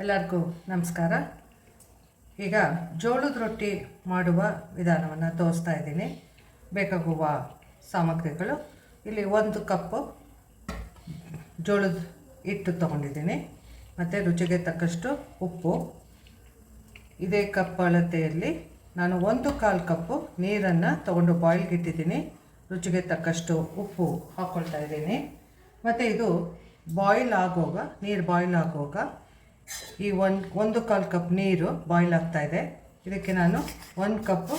ಎಲ್ಲರಿಗೂ ನಮಸ್ಕಾರ. ಈಗ ಜೋಳದ ರೊಟ್ಟಿ ಮಾಡುವ ವಿಧಾನವನ್ನು ತೋರಿಸ್ತಾ ಇದ್ದೀನಿ. ಬೇಕಾಗುವ ಸಾಮಗ್ರಿಗಳು ಇಲ್ಲಿ 1 ಕಪ್ಪು ಜೋಳದ ಹಿಟ್ಟು ತೊಗೊಂಡಿದ್ದೀನಿ, ಮತ್ತು ರುಚಿಗೆ ತಕ್ಕಷ್ಟು ಉಪ್ಪು. ಇದೇ ಕಪ್ ಅಳತೆಯಲ್ಲಿ ನಾನು 1/4 ಕಪ್ಪು ನೀರನ್ನು ತೊಗೊಂಡು ಬಾಯ್ಲ್ಗೆ ಇಟ್ಟಿದ್ದೀನಿ. ರುಚಿಗೆ ತಕ್ಕಷ್ಟು ಉಪ್ಪು ಹಾಕ್ಕೊಳ್ತಾ ಇದ್ದೀನಿ. ಮತ್ತು ಇದು ನೀರು ಬಾಯ್ಲ್ ಆಗುವಾಗ ಈ 1/4 ಕಪ್ ನೀರು ಬಾಯ್ಲ್ ಆಗ್ತಾಯಿದೆ. ಇದಕ್ಕೆ ನಾನು 1 ಕಪ್ಪು,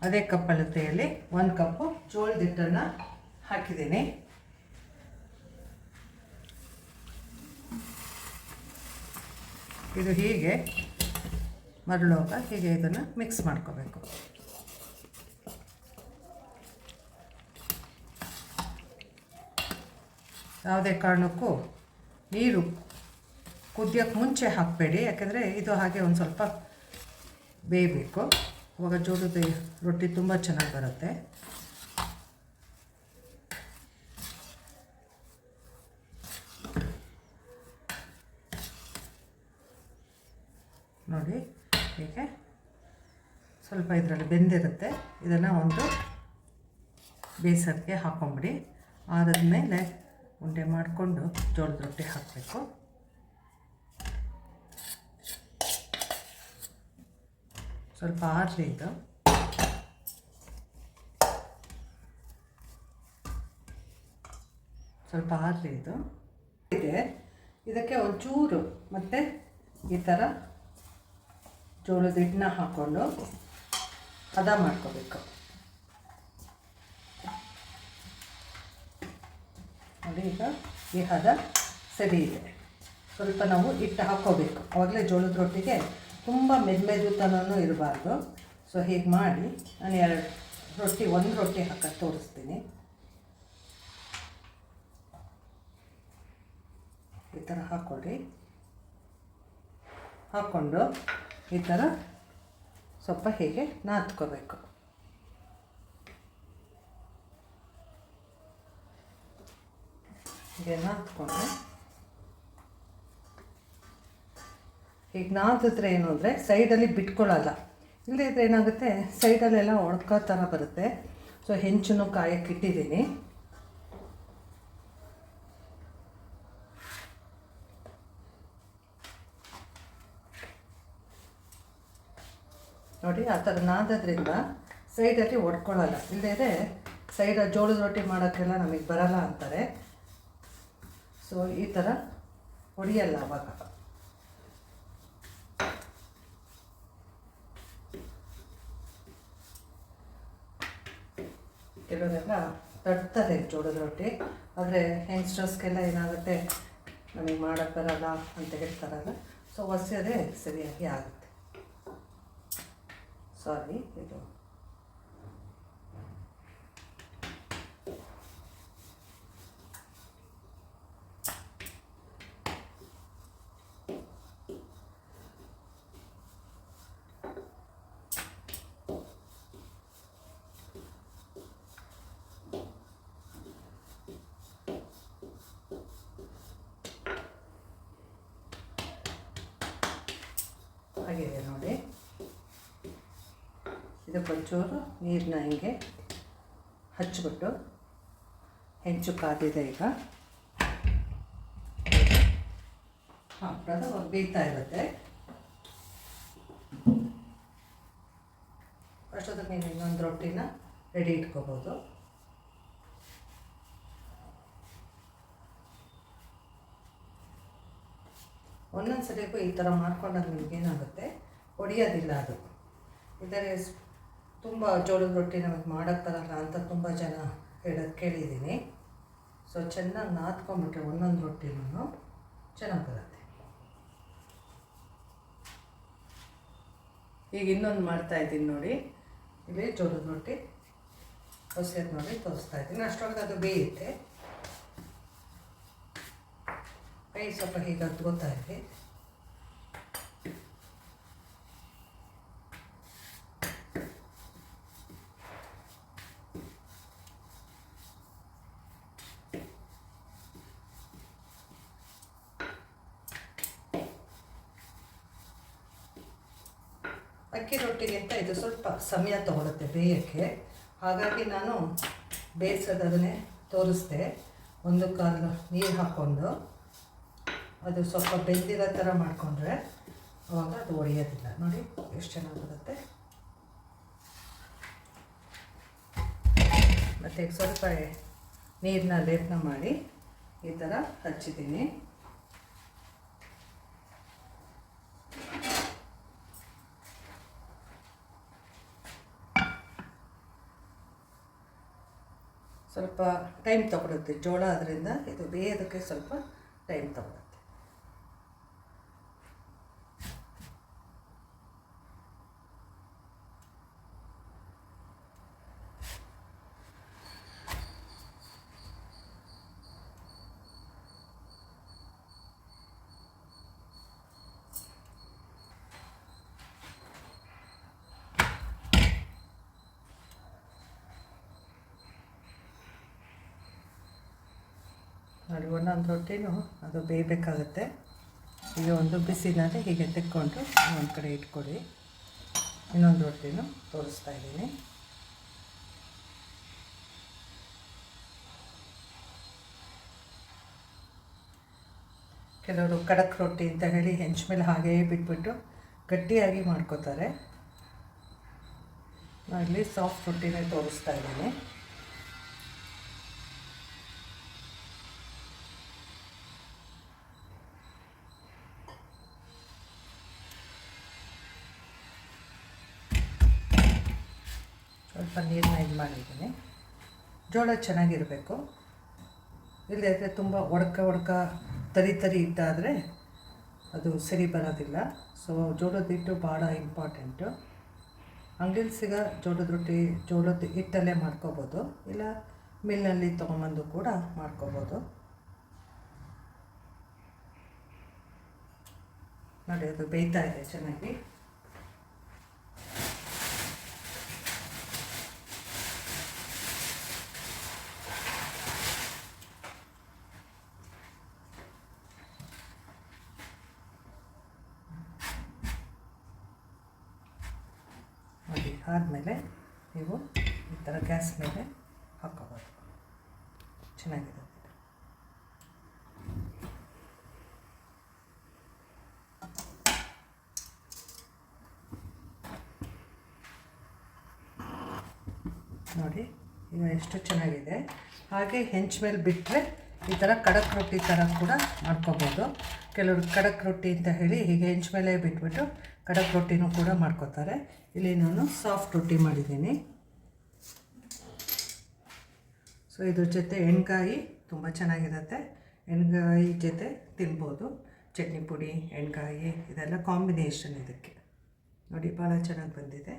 ಅದೇ ಕಪ್ ಅಳತೆಯಲ್ಲಿ 1 ಕಪ್ಪು ಜೋಳದ ಹಿಟ್ಟನ್ನು ಹಾಕಿದ್ದೀನಿ. ಇದು ಹೀಗೆ ಮರಳುವಾಗ ಹೀಗೆ ಇದನ್ನು ಮಿಕ್ಸ್ ಮಾಡ್ಕೋಬೇಕು. ಯಾವುದೇ ಕಾರಣಕ್ಕೂ ನೀರು ಕುದಿಯೋಕ್ಕೆ ಮುಂಚೆ ಹಾಕಬೇಡಿ, ಯಾಕೆಂದರೆ ಇದು ಹಾಗೆ ಒಂದು ಸ್ವಲ್ಪ ಬೇಯಬೇಕು. ಅವಾಗ ಜೋಳದ ರೊಟ್ಟಿ ತುಂಬ ಚೆನ್ನಾಗಿ ಬರುತ್ತೆ. ನೋಡಿ, ಹೀಗೆ ಸ್ವಲ್ಪ ಇದರಲ್ಲಿ ಬೆಂದಿರುತ್ತೆ. ಇದನ್ನು ಒಂದು ಬೇಸನ್ಗೆ ಹಾಕೊಂಬಿಡಿ. ಆದಮೇಲೆ ಉಂಡೆ ಮಾಡಿಕೊಂಡು ಜೋಳದ ರೊಟ್ಟಿ ಹಾಕಬೇಕು. ಸ್ವಲ್ಪ ಆರಲಿ ಇದು. ಇದಕ್ಕೆ ಒಂಚೂರು ಮತ್ತು ಈ ಥರ ಜೋಳದ ಹಿಟ್ಟನ್ನ ಹಾಕ್ಕೊಂಡು ಹದ ಮಾಡ್ಕೋಬೇಕು. ನೋಡಿ, ಈಗ ಈ ಹದ ಸರಿ ಇದೆ. ಸ್ವಲ್ಪ ನಾವು ಹಿಟ್ಟು ಹಾಕ್ಕೋಬೇಕು. ಆವಾಗಲೇ ಜೋಳದ ರೊಟ್ಟಿಗೆ ತುಂಬ ಮೆದುತನೂ ಇರಬಾರ್ದು. ಸೊ ಹೀಗೆ ಮಾಡಿ ನಾನು ಒಂದು ರೊಟ್ಟಿ ಹಾಕೋಕ್ಕೆ ತೋರಿಸ್ತೀನಿ. ಈ ಥರ ಹಾಕ್ಕೊಂಡು ಈ ಥರ ಸ್ವಲ್ಪ ಹೀಗೆ ನಾದ್ಕೋಬೇಕು. ಹೀಗೆ ನಾದ್ಕೊಂಡು ಈಗ ನಾದಿದ್ರೆ ಏನು ಅಂದರೆ ಸೈಡಲ್ಲಿ ಬಿಟ್ಕೊಳ್ಳಲ್ಲ. ಇಲ್ಲದಿದ್ದರೆ ಏನಾಗುತ್ತೆ, ಸೈಡಲ್ಲೆಲ್ಲ ಒಣಕೋ ಥರ ಬರುತ್ತೆ. ಸೊ ಹೆಂಚನ್ನು ಕಾಯಕ್ಕೆ ಇಟ್ಟಿದ್ದೀನಿ. ನೋಡಿ, ಆ ಥರ ನಾದೋದ್ರಿಂದ ಸೈಡಲ್ಲಿ ಒಡ್ಕೊಳ್ಳಲ್ಲ. ಇಲ್ಲದೇ ಸೈಡಲ್ಲಿ ಜೋಳದ ರೊಟ್ಟಿ ಮಾಡೋಕ್ಕೆಲ್ಲ ನಮಗೆ ಬರಲ್ಲ ಅಂತಾರೆ. ಸೊ ಈ ಥರ ಹೊಡಿಯಲ್ಲ ಅವಾಗ. ಕೆಲವರೆಲ್ಲ ತಡ್ತಾರೆ ಜೋಳದ ರೊಟ್ಟಿ, ಆದರೆ ಯಂಗ್ಸ್ಟರ್ಸ್ಗೆಲ್ಲ ಏನಾಗುತ್ತೆ, ನಮಗೆ ಮಾಡೋಕ್ಕೆ ಬರಲ್ಲ ಅಂತ ಹೇಳ್ತಾರಲ್ಲ. ಸೊ ಒಸೆಯೋದೇ ಸರಿಯಾಗಿ ಆಗುತ್ತೆ. ಸಾರಿ, ಇದು ಹಾಗಿದೆ ನೋಡಿ. ಇದಕ್ಕೊಂಚೂರು ನೀರನ್ನ ಹಿಂಗೆ ಹಚ್ಚಿಬಿಟ್ಟು, ಹೆಂಚು ಕಾದಿದೆ ಈಗ, ಹಾಕೋದು ಬೇಯ್ತಾ ಇರುತ್ತೆ. ಅಷ್ಟೊತ್ತಿಗೆ ನೀವು ಇನ್ನೊಂದು ರೊಟ್ಟಿನ ರೆಡಿ ಇಟ್ಕೋಬೋದು. ಒಂದೊಂದು ಸರಿಗೂ ಈ ಥರ ಮಾಡ್ಕೊಂಡಾಗ ನಿಮಗೇನಾಗುತ್ತೆ, ಹೊಡಿಯೋದಿಲ್ಲ ಅದು. ಇದರ ತುಂಬ ಜೋಳದ ರೊಟ್ಟಿ ನಮಗೆ ಮಾಡೋಕ್ಕೆ ಬರಲ್ಲ ಅಂತ ತುಂಬ ಜನ ಕೇಳಿದ್ದೀನಿ. ಸೊ ಚೆನ್ನಾಗಿ ನಾದ್ಕೊಂಬಿಟ್ರೆ ಒಂದೊಂದು ರೊಟ್ಟಿನೂ ಚೆನ್ನಾಗಿ ಬರುತ್ತೆ. ಈಗ ಇನ್ನೊಂದು ಮಾಡ್ತಾಯಿದ್ದೀನಿ ನೋಡಿ. ಇಲ್ಲಿ ಜೋಳದ ರೊಟ್ಟಿ ಹೊಸದು ನೋಡಿ ತೋರಿಸ್ತಾ ಇದ್ದೀನಿ. ಅಷ್ಟೊಳಗೆ ಅದು ಬೇಯುತ್ತೆ. ಕೈ ಸ್ವಲ್ಪ ಹೀಗೆ ಹತ್ಕೋತಾ ಇದೆ. ಅಕ್ಕಿ ರೊಟ್ಟಿಗಿಂತ ಇದು ಸ್ವಲ್ಪ ಸಮಯ ತಗೊಳುತ್ತೆ ಬೇಯೋಕ್ಕೆ. ಹಾಗಾಗಿ ನಾನು ಬೇಯಿಸೋದನ್ನೇ ತೋರಿಸ್ದೆ. 1 ಕಾಲು ನೀರು ಹಾಕ್ಕೊಂಡು ಅದು ಸ್ವಲ್ಪ ಬೆಂದಿರೋ ಥರ ಮಾಡಿಕೊಂಡ್ರೆ ಆವಾಗ ಅದು ಒಡೆಯೋದಿಲ್ಲ. ನೋಡಿ ಎಷ್ಟು ಚೆನ್ನಾಗಿ ಬರುತ್ತೆ. ಮತ್ತು ಸ್ವಲ್ಪ ನೀರನ್ನ ಲೇಪನ ಮಾಡಿ ಈ ಥರ ಹಚ್ಚಿದ್ದೀನಿ. ಸ್ವಲ್ಪ ಟೈಮ್ ತಗೊಳುತ್ತೆ. ಜೋಳ ಆದ್ದರಿಂದ ಇದು ಬೇಯೋದಕ್ಕೆ ಸ್ವಲ್ಪ ಟೈಮ್ ತಗೊಳುತ್ತೆ. ನೋಡಿ ಒಂದೊಂದು ರೊಟ್ಟಿನೂ ಅದು ಬೇಯಬೇಕಾಗುತ್ತೆ. ಈಗ ಒಂದು ಬಿಸಿನಲ್ಲಿ ಹೀಗೆ ತೆಕ್ಕೊಂಡು ಒಂದು ಕಡೆ ಇಟ್ಕೊಳ್ಳಿ. ಇನ್ನೊಂದು ರೊಟ್ಟಿನೂ ತೋರಿಸ್ತಾ ಇದ್ದೀನಿ. ಕೆಲವರು ಖಡಕ್ ರೊಟ್ಟಿ ಅಂತ ಹೇಳಿ ಹೆಂಚ ಮೇಲೆ ಹಾಗೇ ಬಿಟ್ಬಿಟ್ಟು ಗಟ್ಟಿಯಾಗಿ ಮಾಡ್ಕೋತಾರೆ. ನಾನು ಇಲ್ಲಿ ಸಾಫ್ಟ್ ರೊಟ್ಟಿನೇ ತೋರಿಸ್ತಾ ಇದ್ದೀನಿ. ಸ್ವಲ್ಪ ನೀರನ್ನ ಇದು ಮಾಡಿದ್ದೀನಿ. ಜೋಳ ಚೆನ್ನಾಗಿರಬೇಕು. ಇಲ್ಲದೇ ತುಂಬ ಒಡ್ಕ ತರಿ ಹಿಟ್ಟಾದರೆ ಅದು ಸರಿ ಬರೋದಿಲ್ಲ. ಸೊ ಜೋಳದ ಹಿಟ್ಟು ಭಾಳ ಇಂಪಾರ್ಟೆಂಟು. ಅಂಗಡಿಲಿ ಸಿಗೋ ಜೋಳದ ಹಿಟ್ಟಲ್ಲೇ ಮಾಡ್ಕೋಬೋದು, ಇಲ್ಲ ಮಿಲ್ನಲ್ಲಿ ತೊಗೊಂಬಂದು ಕೂಡ ಮಾಡ್ಕೋಬೋದು. ನೋಡಿ ಅದು ಬೇಯ್ತಾ ಇದೆ ಚೆನ್ನಾಗಿ. ನೋಡಿ ಆದಮೇಲೆ ನೀವು ಈ ಥರ ಗ್ಯಾಸ್ ಮೇಲೆ ಹಾಕ್ಕೋಬೋದು. ಚೆನ್ನಾಗಿರುತ್ತೆ. ನೋಡಿ ಈಗ ಎಷ್ಟು ಚೆನ್ನಾಗಿದೆ. ಹಾಗೆ ಹೆಂಚ ಮೇಲೆ ಬಿಟ್ಟರೆ ಈ ಥರ ಖಡಕ್ ರೊಟ್ಟಿ ಥರ ಕೂಡ ಮಾಡ್ಕೋಬೋದು. ಕೆಲವರು ಖಡಕ್ ರೊಟ್ಟಿ ಅಂತ ಹೇಳಿ ಹೀಗೆ ಹೆಂಚ ಮೇಲೆ ಬಿಟ್ಬಿಟ್ಟು ಖಡಕ್ ರೊಟ್ಟಿನೂ ಕೂಡ ಮಾಡ್ಕೋತಾರೆ. ಇಲ್ಲಿ ನಾನು ಸಾಫ್ಟ್ ರೊಟ್ಟಿ ಮಾಡಿದ್ದೀನಿ. ಸೊ ಇದ್ರ ಜೊತೆ ಎಣ್ಗಾಯಿ ತುಂಬ ಚೆನ್ನಾಗಿರುತ್ತೆ. ಎಣ್ಗಾಯಿ ಜೊತೆ ತಿನ್ಬೋದು. ಚಟ್ನಿ ಪುಡಿ, ಎಣ್ಗಾಯಿ ಇದೆಲ್ಲ ಕಾಂಬಿನೇಷನ್ ಇದಕ್ಕೆ. ನೋಡಿ ಭಾಳ ಚೆನ್ನಾಗಿ ಬಂದಿದೆ.